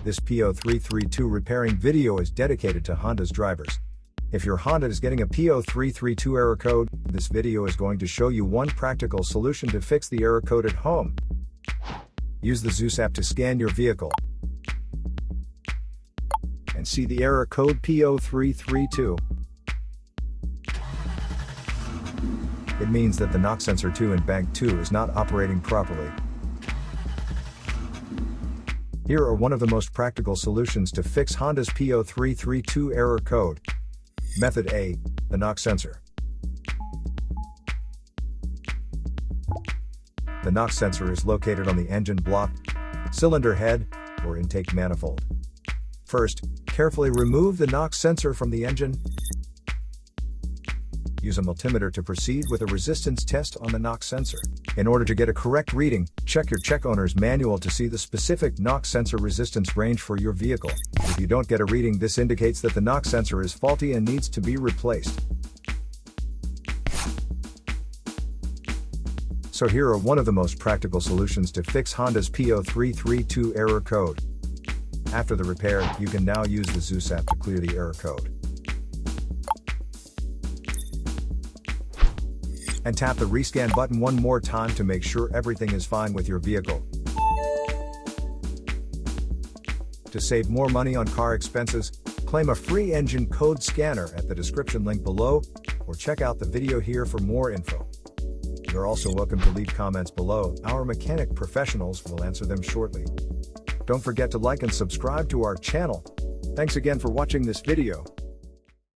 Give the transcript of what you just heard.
This P0332 repairing video is dedicated to Honda's drivers. If your Honda is getting a P0332 error code, this video is going to show you one practical solution to fix the error code at home. Use the Zeus app to scan your vehicle and see the error code P0332. It means that the knock sensor 2 in bank 2 is not operating properly. Here are one of the most practical solutions to fix Honda's P0332 error code. Method A, the knock sensor. The knock sensor is located on the engine block, cylinder head, or intake manifold. First, carefully remove the knock sensor from the engine. Use a multimeter to proceed with a resistance test on the knock sensor. In order to get a correct reading, check your check owner's manual to see the specific knock sensor resistance range for your vehicle. If you don't get a reading, this indicates that the knock sensor is faulty and needs to be replaced. So here are one of the most practical solutions to fix Honda's P0332 error code. After the repair, you can now use the Zeus app to clear the error code. And tap the rescan button one more time to make sure everything is fine with your vehicle. To save more money on car expenses, claim a free engine code scanner at the description link below, or check out the video here for more info. You're also welcome to leave comments below. Our mechanic professionals will answer them shortly. Don't forget to like and subscribe to our channel. Thanks again for watching this video.